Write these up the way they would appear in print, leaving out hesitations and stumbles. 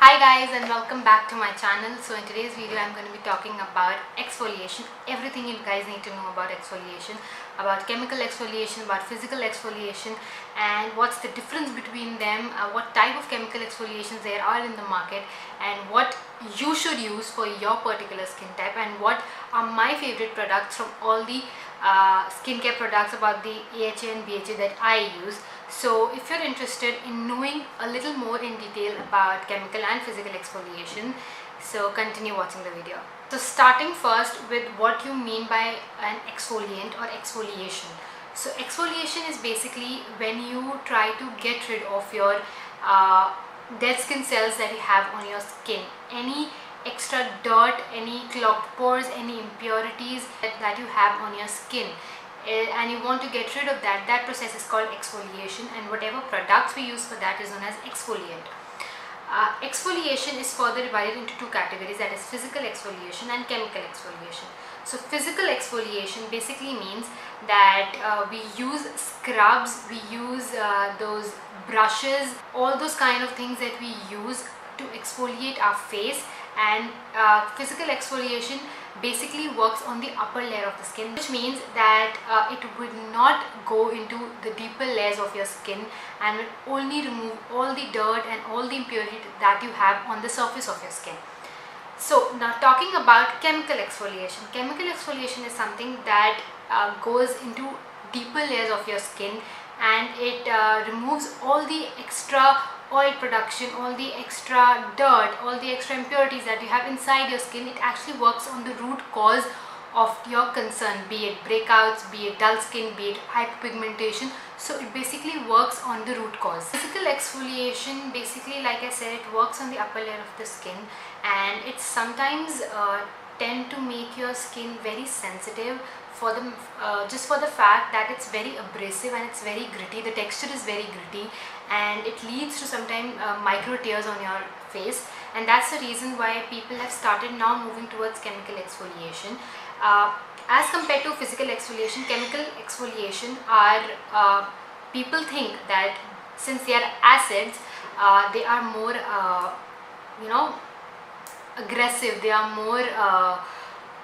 Hi guys, and welcome back to my channel. So in today's video I'm going to be talking about exfoliation, everything you guys need to know about exfoliation, about chemical exfoliation, about physical exfoliation, and what's the difference between them, what type of chemical exfoliations there are in the market, and what you should use for your particular skin type, and what are my favorite products from all the skincare products about the AHA and BHA that I use. So if you're interested in knowing a little more in detail about chemical and physical exfoliation, so continue watching the video. So starting first with what you mean by an exfoliant or exfoliation. So exfoliation is basically when you try to get rid of your dead skin cells that you have on your skin, any extra dirt, any clogged pores, any impurities that you have on your skin, and you want to get rid of that. That process is called exfoliation, and whatever products we use for that is known as exfoliant. Exfoliation is further divided into two categories, that is physical exfoliation and chemical exfoliation. So physical exfoliation basically means that we use scrubs, we use those brushes, all those kind of things that we use to exfoliate our face. And physical exfoliation basically works on the upper layer of the skin, which means that it would not go into the deeper layers of your skin and will only remove all the dirt and all the impurity that you have on the surface of your skin. So now talking about chemical exfoliation. Chemical exfoliation is something that goes into deeper layers of your skin, and it removes all the extra oil production, all the extra dirt, all the extra impurities that you have inside your skin. It actually works on the root cause of your concern, be it breakouts, be it dull skin, be it hyperpigmentation. So it basically works on the root cause. Physical exfoliation, basically, like I said, it works on the upper layer of the skin, and it sometimes tend to make your skin very sensitive for the just for the fact that it's very abrasive and it's very gritty. The texture is very gritty, and it leads to sometimes micro tears on your face, and that's the reason why people have started now moving towards chemical exfoliation. As compared to physical exfoliation, chemical exfoliation are people think that since they are acids, they are more aggressive, they are more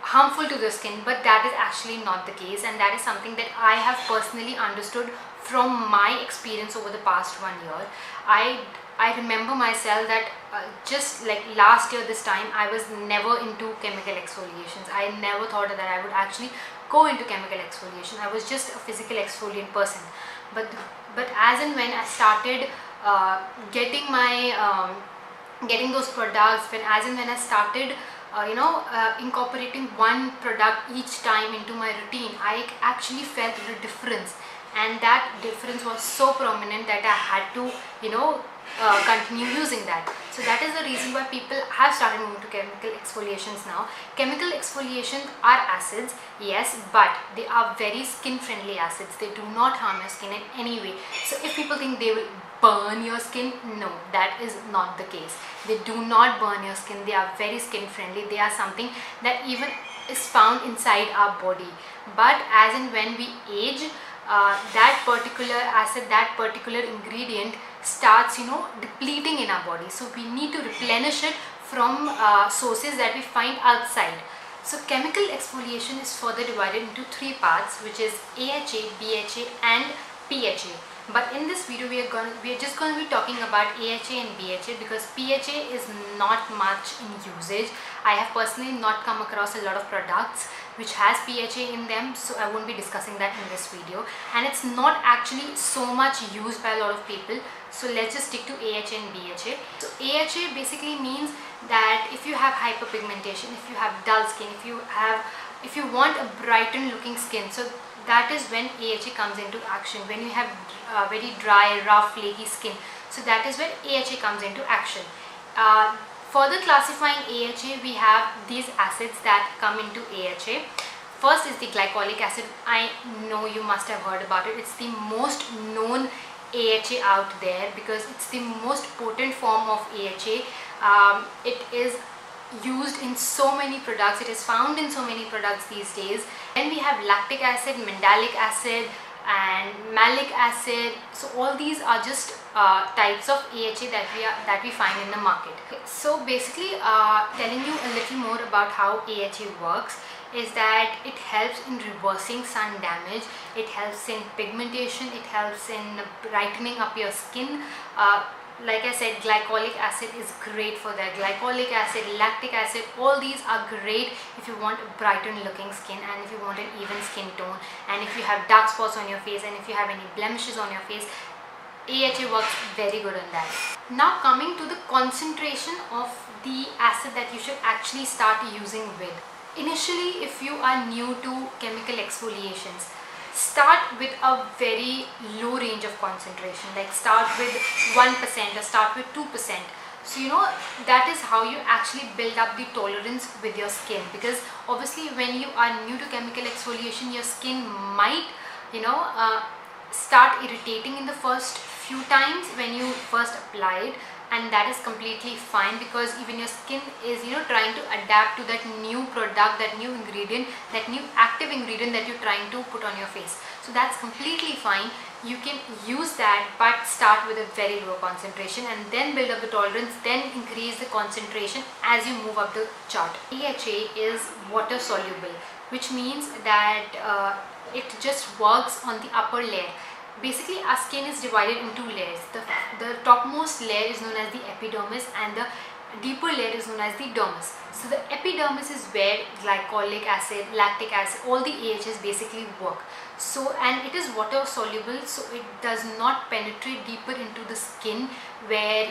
harmful to the skin, but that is actually not the case, and that is something that I have personally understood from my experience over the past 1 year. I remember myself that just like last year this time, I was never into chemical exfoliations. I never thought that I would actually go into chemical exfoliation. I was just a physical exfoliant person, but as and when I started getting my getting those products, as and when I started incorporating one product each time into my routine, I actually felt the difference, and that difference was so prominent that I had to continue using that. So that is the reason why people have started moving to chemical exfoliations now. Chemical exfoliations are acids, yes, but they are very skin friendly acids. They do not harm your skin in any way. So if people think they will burn your skin, no, that is not the case. They do not burn your skin. They are very skin friendly. They are something that even is found inside our body, but as and when we age, that particular acid, that particular ingredient starts depleting in our body. So we need to replenish it from sources that we find outside. So chemical exfoliation is further divided into three parts, which is AHA, BHA and PHA. But in this video we are just going to be talking about AHA and BHA, because PHA is not much in usage. I have personally not come across a lot of products which has PHA in them, so I won't be discussing that in this video, and it's not actually so much used by a lot of people. So let's just stick to AHA and BHA. So AHA basically means that if you have hyperpigmentation, if you have dull skin, if you want a brightened looking skin, so that is when AHA comes into action. When you have very dry, rough, flaky skin, so that is when AHA comes into action. Further classifying AHA, we have these acids that come into AHA. First is the glycolic acid. I know you must have heard about it. It's the most known AHA out there because it's the most potent form of AHA. It is used in so many products. It is found in so many products these days. Then we have lactic acid, mandelic acid, and malic acid. So all these are just types of AHA that we find in the market. So basically, telling you a little more about how AHA works is that it helps in reversing sun damage, it helps in pigmentation, it helps in brightening up your skin. Like I said, glycolic acid is great for that. Glycolic acid, lactic acid, all these are great if you want a brightened looking skin and if you want an even skin tone, and if you have dark spots on your face and if you have any blemishes on your face. AHA works very good on that. Now coming to the concentration of the acid that you should actually start using with. Initially, if you are new to chemical exfoliations, start with a very low range of concentration, like start with 1% or start with 2%. So that is how you actually build up the tolerance with your skin, because obviously when you are new to chemical exfoliation, your skin might start irritating in the first few times when you first apply it, and that is completely fine, because even your skin is trying to adapt to that new product, that new ingredient, that new active ingredient that you're trying to put on your face. So that's completely fine. You can use that, but start with a very low concentration and then build up the tolerance, then increase the concentration as you move up the chart. AHA is water soluble, which means that it just works on the upper layer. Basically, our skin is divided in two layers. The topmost layer is known as the epidermis and the deeper layer is known as the dermis. So the epidermis is where glycolic acid, lactic acid, all the AHAs basically work. So, and it is water soluble, so it does not penetrate deeper into the skin where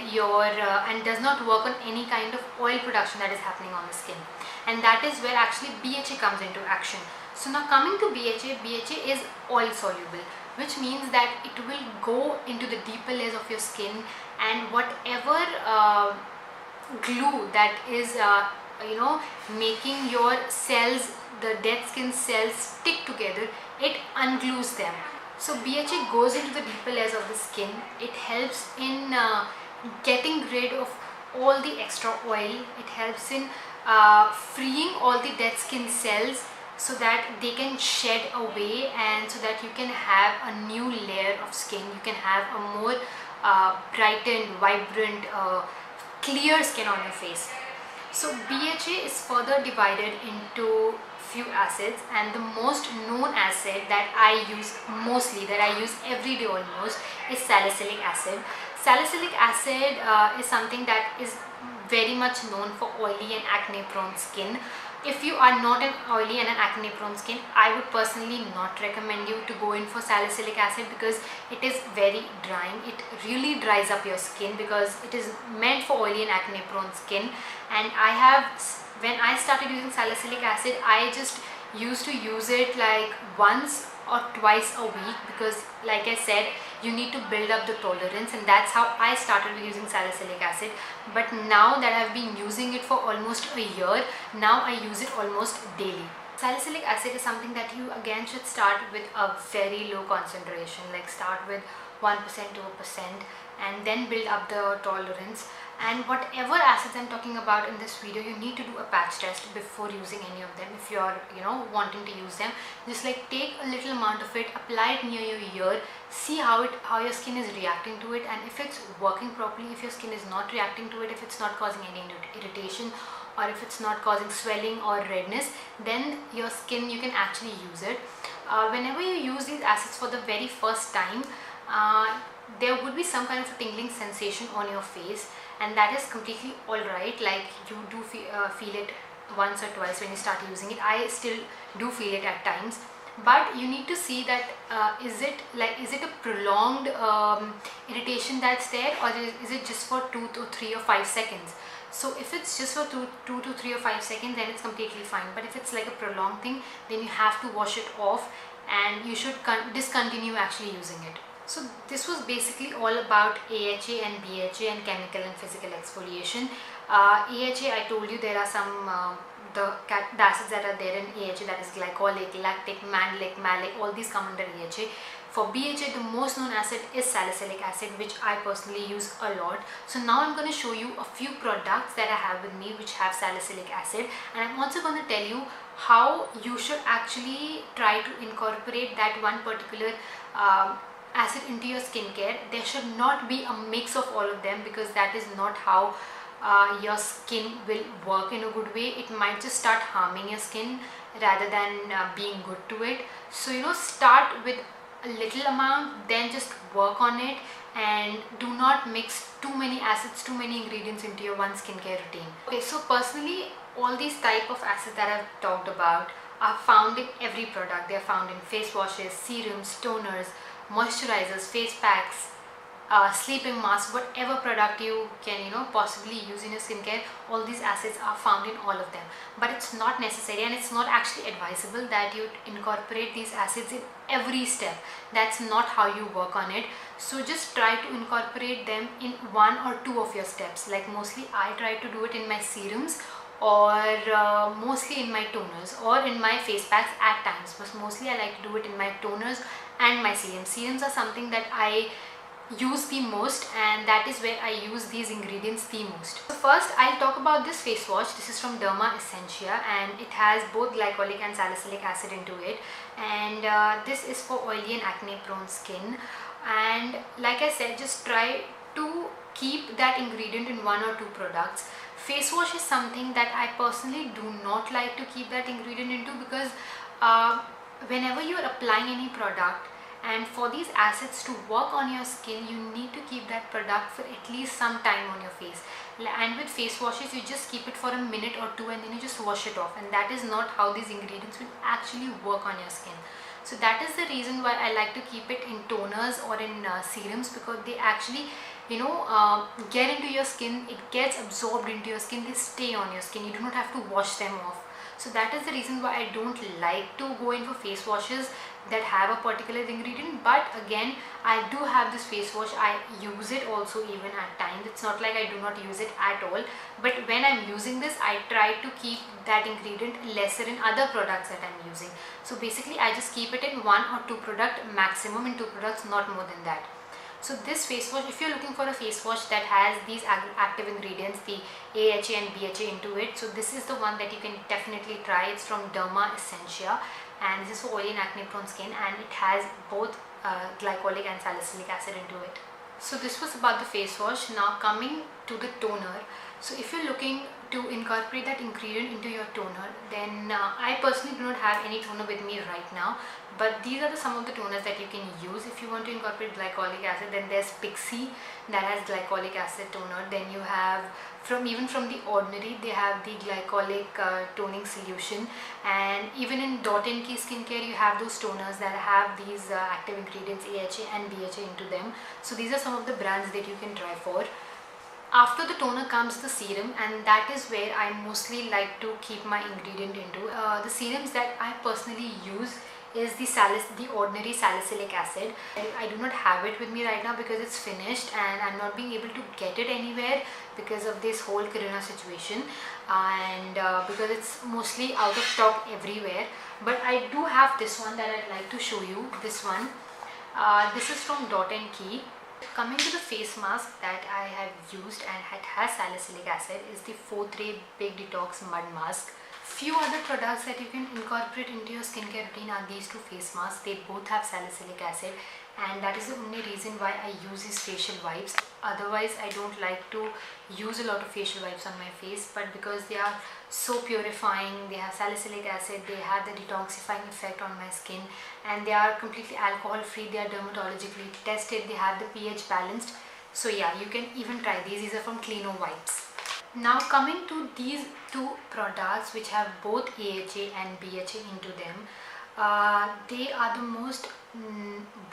and does not work on any kind of oil production that is happening on the skin. And that is where actually BHA comes into action. So now coming to BHA is oil soluble, which means that it will go into the deeper layers of your skin, and whatever glue that is making your cells, the dead skin cells, stick together, it unglues them. So BHA goes into the deeper layers of the skin. It helps in getting rid of all the extra oil. It helps in freeing all the dead skin cells so that they can shed away, and so that you can have a new layer of skin. You can have a more brightened, vibrant, clear skin on your face. So BHA is further divided into few acids, and the most known acid that I use mostly, that I use every day almost, is salicylic acid. Salicylic acid is something that is very much known for oily and acne prone skin. If you are not an oily and an acne prone skin, I would personally not recommend you to go in for salicylic acid, because it is very drying. It really dries up your skin because it is meant for oily and acne prone skin. And when I started using salicylic acid, I just used to use it like once or twice a week, because like I said, you need to build up the tolerance, and that's how I started using salicylic acid. But now that I've been using it for almost a year, now I use it almost daily. Salicylic acid is something that you again should start with a very low concentration, like start with 1% to 2%, and then build up the tolerance. And whatever acids I'm talking about in this video, you need to do a patch test before using any of them. If you're wanting to use them, just like take a little amount of it, apply it near your ear, see how your skin is reacting to it, and if it's working properly, if your skin is not reacting to it, if it's not causing any irritation, or if it's not causing swelling or redness, then your skin, you can actually use it. Whenever you use these acids for the very first time, there would be some kind of a tingling sensation on your face, and that is completely alright. Like, you do feel it once or twice when you start using it. I still do feel it at times, but you need to see that is it a prolonged irritation that's there, or is it just for 2 to 3 or 5 seconds. So if it's just for 2 to 3 or 5 seconds, then it's completely fine. But if it's like a prolonged thing, then you have to wash it off, and you should discontinue actually using it. So this was basically all about AHA and BHA and chemical and physical exfoliation. AHA, I told you there are some the acids that are there in AHA, that is glycolic, lactic, malic, all these come under AHA. For BHA, the most known acid is salicylic acid, which I personally use a lot. So now I'm going to show you a few products that I have with me which have salicylic acid, and I'm also going to tell you how you should actually try to incorporate that one particular acid into your skincare. There should not be a mix of all of them, because that is not how your skin will work in a good way. It might just start harming your skin rather than being good to it. So start with a little amount, then just work on it, and do not mix too many acids, too many ingredients into your one skincare routine. Okay, so personally, all these type of acids that I've talked about are found in every product. They are found in face washes, serums, toners, moisturizers, face packs, sleeping mask, whatever product you can possibly use in your skincare. All these acids are found in all of them, but it's not necessary and it's not actually advisable that you incorporate these acids in every step. That's not how you work on it. So just try to incorporate them in one or two of your steps. Like mostly I try to do it in my serums, or mostly in my toners, or in my face packs at times, but mostly I like to do it in my toners and my serums. Serums are something that I use the most, and that is where I use these ingredients the most. So first I'll talk about this face wash. This is from Derma Essentia, and it has both glycolic and salicylic acid into it, and this is for oily and acne prone skin. And like I said, just try to keep that ingredient in one or two products. Face wash is something that I personally do not like to keep that ingredient into, because whenever you are applying any product, and for these acids to work on your skin, you need to keep that product for at least some time on your face. And with face washes, you just keep it for a minute or two and then you just wash it off, and that is not how these ingredients will actually work on your skin. So that is the reason why I like to keep it in toners or in serums, because they actually get into your skin. It gets absorbed into your skin. They stay on your skin. You do not have to wash them off. So that is the reason why I don't like to go in for face washes that have a particular ingredient. But again, I do have this face wash. I use it also even at times. It's not like I do not use it at all. But when I'm using this, I try to keep that ingredient lesser in other products that I'm using. So basically, I just keep it in one or two product, maximum in two products, not more than that. So this face wash, if you're looking for a face wash that has these active ingredients, the AHA and BHA into it, so this is the one that you can definitely try. It's from Derma Essentia, and this is for oily and acne prone skin, and it has both glycolic and salicylic acid into it. So this was about the face wash. Now coming to the toner. So if you're looking to incorporate that ingredient into your toner, then I personally do not have any toner with me right now, but these are some of the toners that you can use if you want to incorporate glycolic acid. Then there's Pixi that has glycolic acid toner. Then you have even from the Ordinary, they have the glycolic toning solution, and even in Dot & Key skincare you have those toners that have these active ingredients AHA and BHA into them. So these are some of the brands that you can try for. After the toner comes the serum, and that is where I mostly like to keep my ingredient into. The serums that I personally use is the Ordinary salicylic acid. I do not have it with me right now because it's finished and I'm not being able to get it anywhere because of this whole corona situation, and because it's mostly out of stock everywhere. But I do have this one that I'd like to show you. This one, this is from Dot & Key. Coming to the face mask that I have used and it has salicylic acid is the 4-Ray Big Detox Mud Mask. Few other products that you can incorporate into your skincare routine are these two face masks. They both have salicylic acid, and that is the only reason why I use these facial wipes. Otherwise, I don't like to use a lot of facial wipes on my face, but because they are so purifying, they have salicylic acid, they have the detoxifying effect on my skin, and they are completely alcohol free, they are dermatologically tested, they have the pH balanced. So yeah, you can even try these. These are from Cleano Wipes. Now coming to these two products which have both AHA and BHA into them, they are the most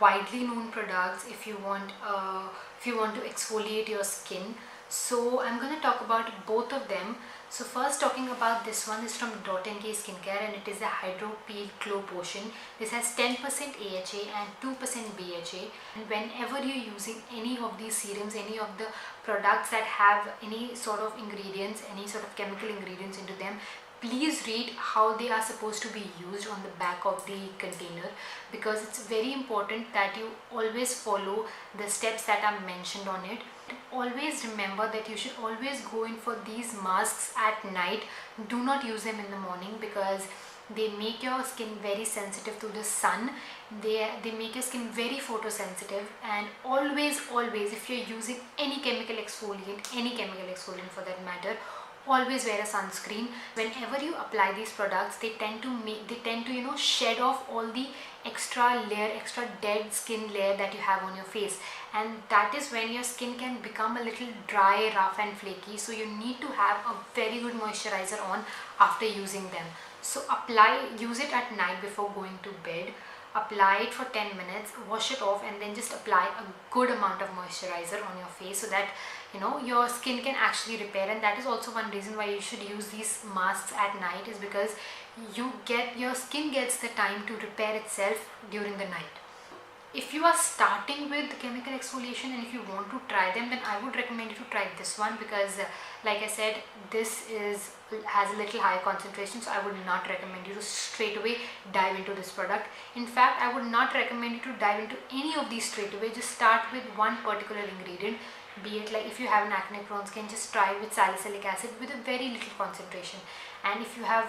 widely known products if you want to exfoliate your skin. So I'm going to talk about both of them. So first, talking about this one is from Dot & Key Skincare, and it is the Hydro Peel Glow Potion. This has 10% AHA and 2% BHA, and whenever you're using any of these serums, any of the products that have any sort of ingredients, any sort of chemical ingredients into them, please read how they are supposed to be used on the back of the container, because it's very important that you always follow the steps that are mentioned on it. Always remember that you should always go in for these masks at night. Do not use them in the morning, because they make your skin very sensitive to the sun. They make your skin very photosensitive. And always if you're using any chemical exfoliant for that matter, always wear a sunscreen. Whenever you apply these products, they tend to shed off all the extra dead skin layer that you have on your face, and that is when your skin can become a little dry, rough and flaky. So you need to have a very good moisturizer on after using them. So use it at night before going to bed. Apply it for 10 minutes, wash it off, and then just apply a good amount of moisturizer on your face, so that your skin can actually repair. And that is also one reason why you should use these masks at night, is because your skin gets the time to repair itself during the night. If you are starting with chemical exfoliation and if you want to try them, then I would recommend you to try this one, because like I said, this has a little higher concentration. So I would not recommend you to straight away dive into this product. In fact, I would not recommend you to dive into any of these straight away. Just start with one particular ingredient. Be it like, if you have an acne prone skin, just try with salicylic acid with a very little concentration. And if you have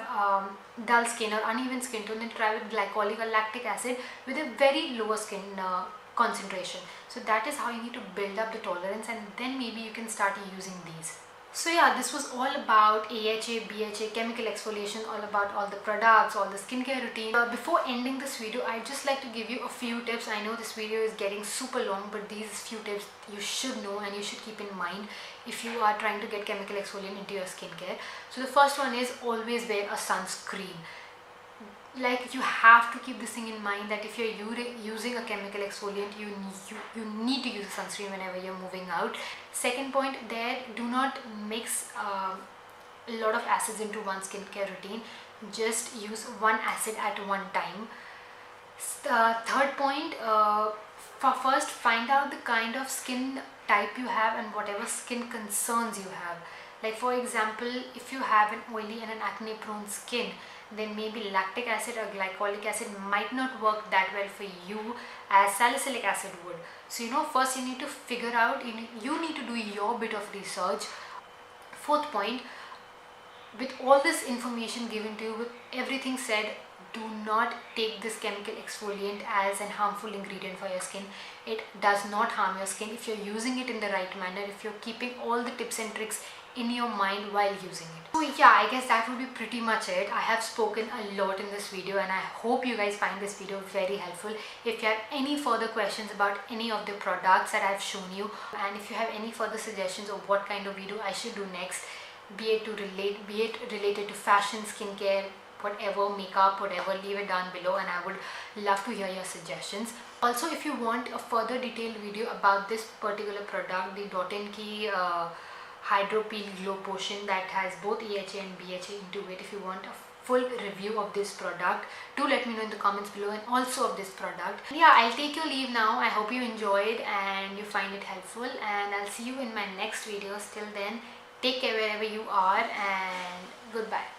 dull skin or uneven skin tone, then try with glycolic or lactic acid with a very lower skin concentration. So that is how you need to build up the tolerance, and then maybe you can start using these. So yeah, this was all about AHA, BHA, chemical exfoliation, all about all the products, all the skincare routine. Before ending this video, I'd just like to give you a few tips. I know this video is getting super long, but these few tips you should know and you should keep in mind if you are trying to get chemical exfoliant into your skincare. So the first one is always wear a sunscreen. Like, you have to keep this thing in mind, that if you're using a chemical exfoliant, you need to use a sunscreen whenever you're moving out. Second point there, do not mix a lot of acids into one skincare routine. Just use one acid at one time. Third point, first find out the kind of skin type you have and whatever skin concerns you have. Like, for example, if you have an oily and an acne prone skin, then maybe lactic acid or glycolic acid might not work that well for you as salicylic acid would. So first you need to figure out, you need to do your bit of research. Fourth point, with all this information given to you, with everything said, do not take this chemical exfoliant as an harmful ingredient for your skin. It does not harm your skin if you're using it in the right manner, if you're keeping all the tips and tricks in your mind while using it. So yeah, I guess that would be pretty much it. I have spoken a lot in this video, and I hope you guys find this video very helpful. If you have any further questions about any of the products that I've shown you, and if you have any further suggestions of what kind of video I should do next, be it related to fashion, skincare, whatever, makeup, whatever, leave it down below and I would love to hear your suggestions. Also, if you want a further detailed video about this particular product, the Dot & Key Hydro Peel Glow Potion that has both AHA and BHA into it, if you want a full review of this product, do let me know in the comments below, and also of this product. Yeah, I'll take your leave now. I hope you enjoyed and you find it helpful, and I'll see you in my next videos. Till then, take care wherever you are, and goodbye.